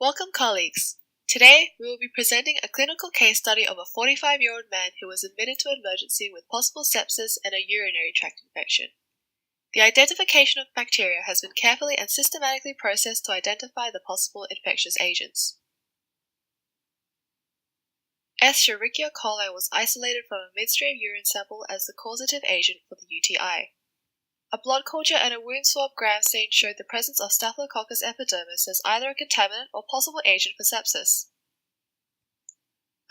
Welcome, colleagues. Today, we will be presenting a clinical case study of a 45-year-old man who was admitted to emergency with possible sepsis and a urinary tract infection. The identification of bacteria has been carefully and systematically processed to identify the possible infectious agents. Escherichia coli was isolated from a midstream urine sample as the causative agent for the UTI. A blood culture and a wound swab gram stain showed the presence of Staphylococcus epidermidis as either a contaminant or possible agent for sepsis.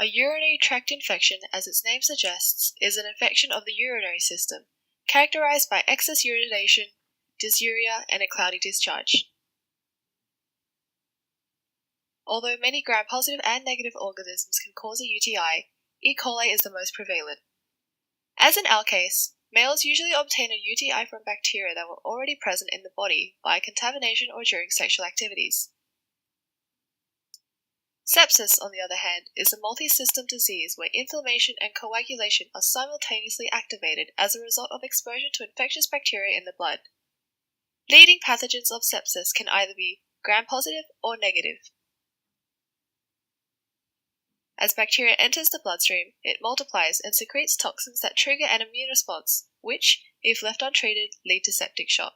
A urinary tract infection, as its name suggests, is an infection of the urinary system, characterized by excess urination, dysuria, and a cloudy discharge. Although many gram-positive and negative organisms can cause a UTI, E. coli is the most prevalent. As in our case, males usually obtain a UTI from bacteria that were already present in the body via contamination or during sexual activities. Sepsis, on the other hand, is a multi-system disease where inflammation and coagulation are simultaneously activated as a result of exposure to infectious bacteria in the blood. Leading pathogens of sepsis can either be gram-positive or negative. As bacteria enters the bloodstream, it multiplies and secretes toxins that trigger an immune response, which, if left untreated, lead to septic shock.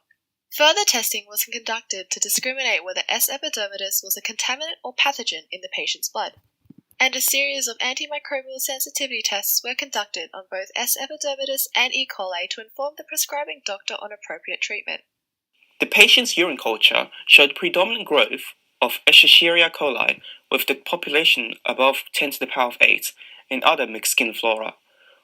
Further testing was conducted to discriminate whether S. epidermidis was a contaminant or pathogen in the patient's blood, and a series of antimicrobial sensitivity tests were conducted on both S. epidermidis and E. coli to inform the prescribing doctor on appropriate treatment. The patient's urine culture showed predominant growth of Escherichia coli with the population above 10 to the power of 8 and other mixed skin flora.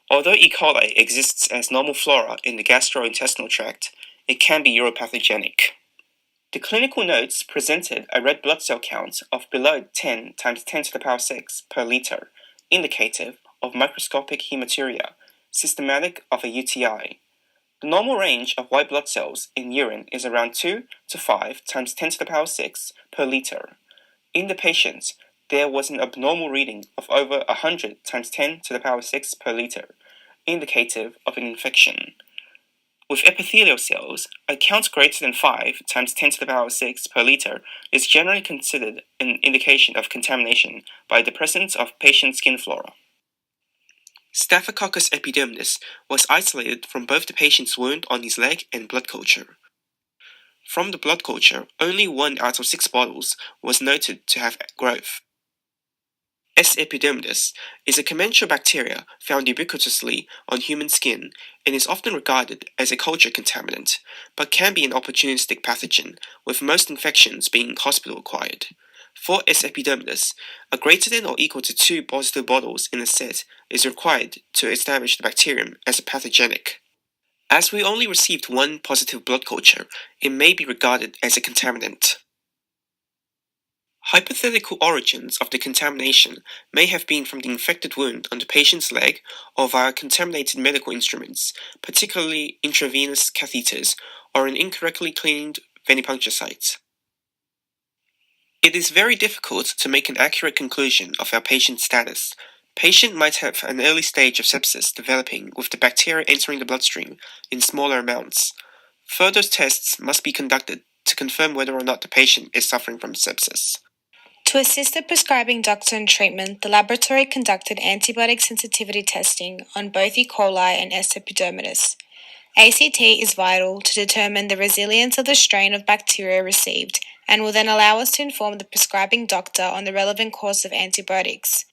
Although E. coli exists as normal flora in the gastrointestinal tract, it can be uropathogenic. The clinical notes presented a red blood cell count of below 10 times 10 to the power 6 per liter, indicative of microscopic hematuria, systematic of a UTI. The normal range of white blood cells in urine is around 2 to 5 times 10 to the power 6 per liter. In the patient, there was an abnormal reading of over 100 times 10 to the power 6 per liter, indicative of an infection. With epithelial cells, a count greater than 5 times 10 to the power 6 per liter is generally considered an indication of contamination by the presence of patient skin flora. Staphylococcus epidermidis was isolated from both the patient's wound on his leg and blood culture. From the blood culture, only 1 out of 6 bottles was noted to have growth. S. epidermidis is a commensal bacteria found ubiquitously on human skin and is often regarded as a culture contaminant, but can be an opportunistic pathogen, with most infections being hospital-acquired. For S. epidermidis, a greater than or equal to 2 positive bottles in a set is required to establish the bacterium as a pathogenic. As we only received 1 positive blood culture, it may be regarded as a contaminant. Hypothetical origins of the contamination may have been from the infected wound on the patient's leg or via contaminated medical instruments, particularly intravenous catheters or an incorrectly cleaned venipuncture site. It is very difficult to make an accurate conclusion of our patient's status. Patient might have an early stage of sepsis developing with the bacteria entering the bloodstream in smaller amounts. Further tests must be conducted to confirm whether or not the patient is suffering from sepsis. To assist the prescribing doctor in treatment, the laboratory conducted antibiotic sensitivity testing on both E. coli and S. epidermidis. ACT is vital to determine the resilience of the strain of bacteria received and will then allow us to inform the prescribing doctor on the relevant course of antibiotics.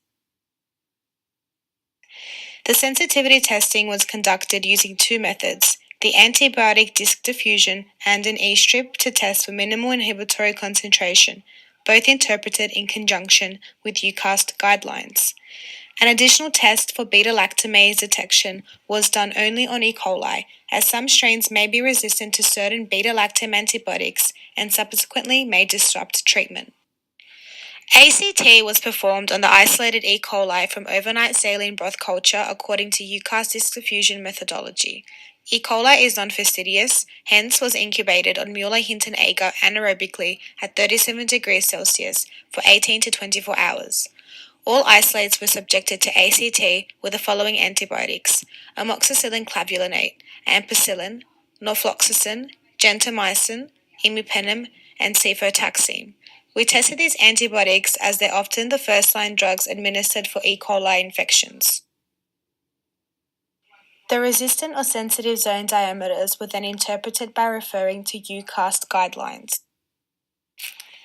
The sensitivity testing was conducted using 2 methods, the antibiotic disc diffusion and an E-strip to test for minimal inhibitory concentration, both interpreted in conjunction with UCAST guidelines. An additional test for beta-lactamase detection was done only on E. coli, as some strains may be resistant to certain beta-lactam antibiotics and subsequently may disrupt treatment. ACT was performed on the isolated E. coli from overnight saline broth culture according to UCAST disc diffusion methodology. E. coli is non-fastidious, hence was incubated on Mueller-Hinton agar anaerobically at 37 degrees Celsius for 18 to 24 hours. All isolates were subjected to ACT with the following antibiotics: amoxicillin clavulanate, ampicillin, norfloxacin, gentamicin, imipenem, and cefotaxime. We tested these antibiotics as they're often the first-line drugs administered for E. coli infections. The resistant or sensitive zone diameters were then interpreted by referring to UCAST guidelines.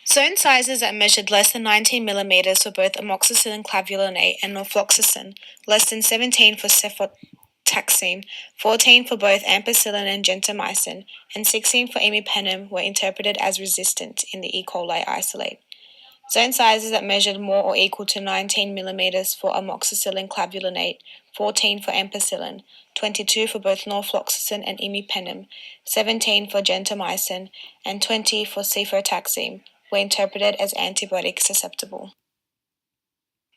Zone sizes that measured less than 19 millimeters for both amoxicillin clavulanate and norfloxacin, less than 17 for cefotaxime, 14 for both ampicillin and gentamicin, and 16 for imipenem were interpreted as resistant in the E. coli isolate. Zone sizes that measured more or equal to 19 millimeters for amoxicillin clavulanate, 14 for ampicillin, 22 for both norfloxacin and imipenem, 17 for gentamicin, and 20 for cefotaxime were interpreted as antibiotic susceptible.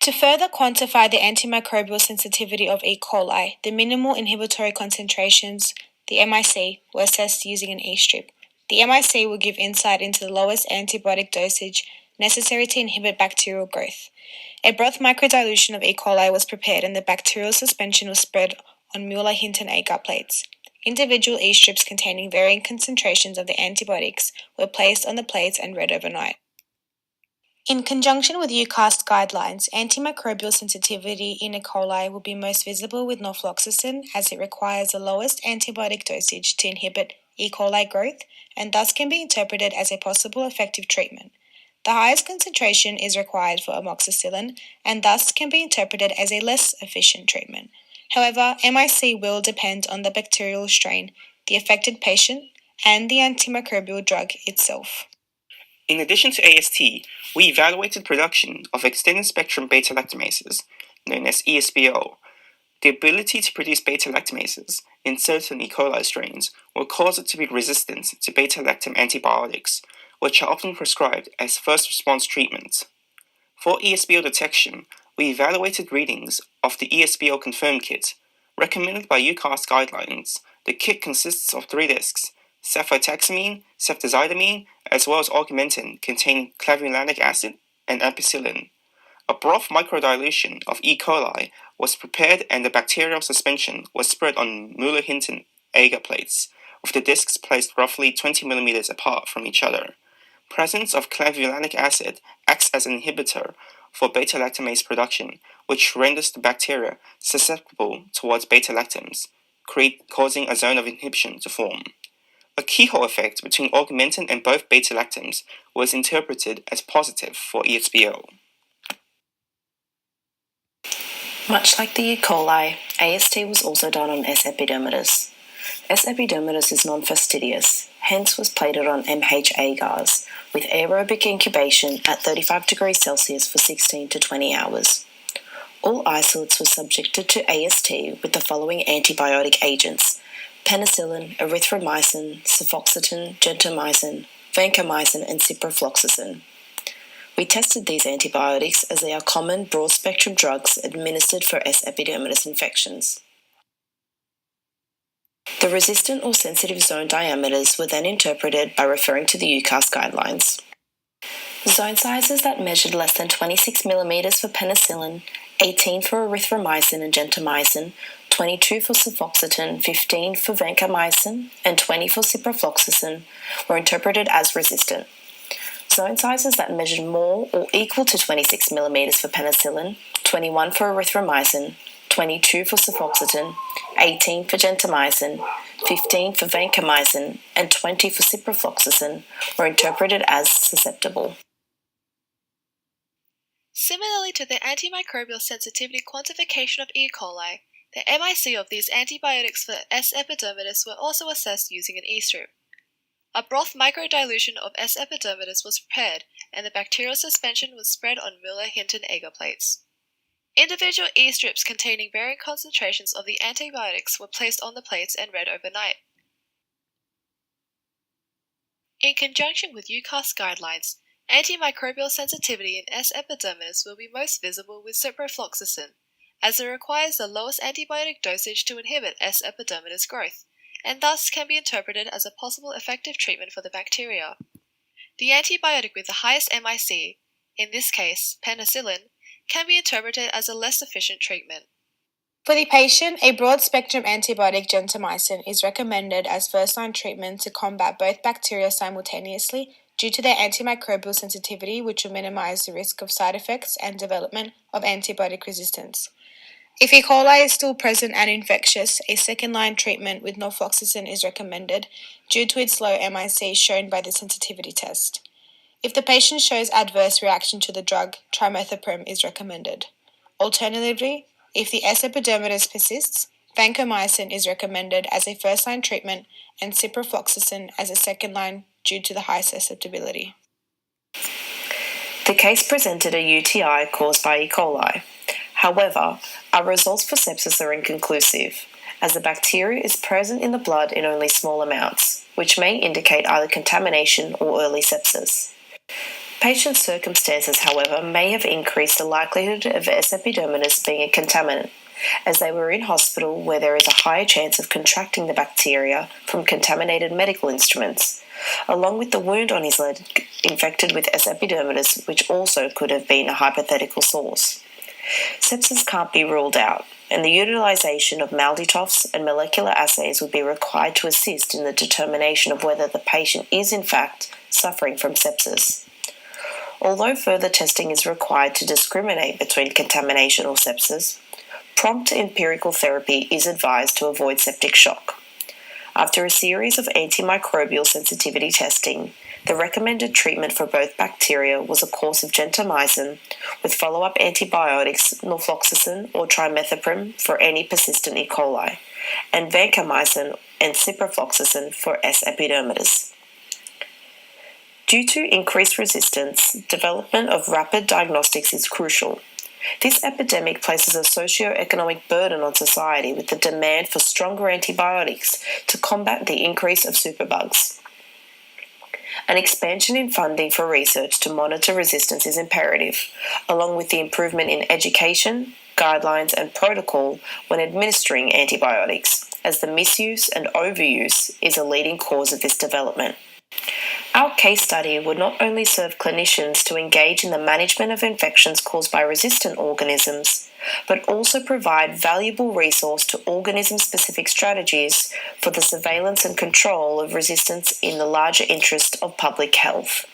To further quantify the antimicrobial sensitivity of E. coli, the minimal inhibitory concentrations, the MIC, were assessed using an E-strip. The MIC will give insight into the lowest antibiotic dosage necessary to inhibit bacterial growth. A broth microdilution of E. coli was prepared and the bacterial suspension was spread on Mueller-Hinton agar plates. Individual E-strips containing varying concentrations of the antibiotics were placed on the plates and read overnight. In conjunction with UCAST guidelines, antimicrobial sensitivity in E. coli will be most visible with norfloxacin as it requires the lowest antibiotic dosage to inhibit E. coli growth and thus can be interpreted as a possible effective treatment. The highest concentration is required for amoxicillin and thus can be interpreted as a less efficient treatment. However, MIC will depend on the bacterial strain, the affected patient, and the antimicrobial drug itself. In addition to AST, we evaluated production of extended-spectrum beta-lactamases, known as ESBL. The ability to produce beta-lactamases in certain E. coli strains will cause it to be resistant to beta-lactam antibiotics, which are often prescribed as first-response treatment. For ESBL detection, we evaluated readings of the ESBL Confirm kit. Recommended by UCAST guidelines, the kit consists of 3 discs: cefotaxime, ceftazidimine, as well as augmentin containing clavulanic acid and ampicillin. A broth microdilution of E. coli was prepared and the bacterial suspension was spread on Mueller-Hinton agar plates, with the discs placed roughly 20 millimeters apart from each other. Presence of clavulanic acid acts as an inhibitor for beta-lactamase production, which renders the bacteria susceptible towards beta-lactams, causing a zone of inhibition to form. A keyhole effect between augmentin and both beta-lactams was interpreted as positive for ESBL. Much like the E. coli, AST was also done on S. epidermidis. S. epidermidis is non-fastidious, hence was plated on MH agars with aerobic incubation at 35 degrees Celsius for 16 to 20 hours. All isolates were subjected to AST with the following antibiotic agents: penicillin, erythromycin, cefoxitin, gentamicin, vancomycin, and ciprofloxacin. We tested these antibiotics as they are common broad-spectrum drugs administered for S. epidermidis infections. The resistant or sensitive zone diameters were then interpreted by referring to the UCAST guidelines. Zone sizes that measured less than 26 millimeters for penicillin, 18 for erythromycin and gentamicin, 22 for cefoxitin, 15 for vancomycin, and 20 for ciprofloxacin were interpreted as resistant. Zone sizes that measured more or equal to 26 millimeters for penicillin, 21 for erythromycin, 22 for cefoxitin, 18 for gentamicin, 15 for vancomycin, and 20 for ciprofloxacin were interpreted as susceptible. Similarly to the antimicrobial sensitivity quantification of E. coli, the MIC of these antibiotics for S. epidermidis were also assessed using an E-strip. A broth microdilution of S. epidermidis was prepared, and the bacterial suspension was spread on Mueller-Hinton agar plates. Individual E-strips containing varying concentrations of the antibiotics were placed on the plates and read overnight. In conjunction with UCAST guidelines, antimicrobial sensitivity in S. epidermidis will be most visible with ciprofloxacin, as it requires the lowest antibiotic dosage to inhibit S. epidermidis growth, and thus can be interpreted as a possible effective treatment for the bacteria. The antibiotic with the highest MIC, in this case penicillin, can be interpreted as a less efficient treatment. For the patient, a broad-spectrum antibiotic gentamicin is recommended as first-line treatment to combat both bacteria simultaneously due to their antimicrobial sensitivity, which will minimize the risk of side effects and development of antibiotic resistance. If E. coli is still present and infectious, a second-line treatment with norfloxacin is recommended due to its low MIC shown by the sensitivity test. If the patient shows adverse reaction to the drug, trimethoprim is recommended. Alternatively, if the S. epidermidis persists, vancomycin is recommended as a first-line treatment and ciprofloxacin as a second-line due to the high susceptibility. The case presented a UTI caused by E. coli. However, our results for sepsis are inconclusive, as the bacteria is present in the blood in only small amounts, which may indicate either contamination or early sepsis. Patient circumstances, however, may have increased the likelihood of S. epidermidis being a contaminant, as they were in hospital where there is a higher chance of contracting the bacteria from contaminated medical instruments, along with the wound on his leg infected with S. epidermidis, which also could have been a hypothetical source. Sepsis can't be ruled out, and the utilisation of MALDI-TOFs and molecular assays would be required to assist in the determination of whether the patient is in fact suffering from sepsis. Although further testing is required to discriminate between contamination or sepsis, prompt empirical therapy is advised to avoid septic shock. After a series of antimicrobial sensitivity testing, the recommended treatment for both bacteria was a course of gentamicin with follow-up antibiotics norfloxacin or trimethoprim for any persistent E. coli, and vancomycin and ciprofloxacin for S. epidermidis. Due to increased resistance, development of rapid diagnostics is crucial. This epidemic places a socio-economic burden on society with the demand for stronger antibiotics to combat the increase of superbugs. An expansion in funding for research to monitor resistance is imperative, along with the improvement in education, guidelines and protocol when administering antibiotics, as the misuse and overuse is a leading cause of this development. Our case study would not only serve clinicians to engage in the management of infections caused by resistant organisms, but also provide valuable resource to organism-specific strategies for the surveillance and control of resistance in the larger interest of public health.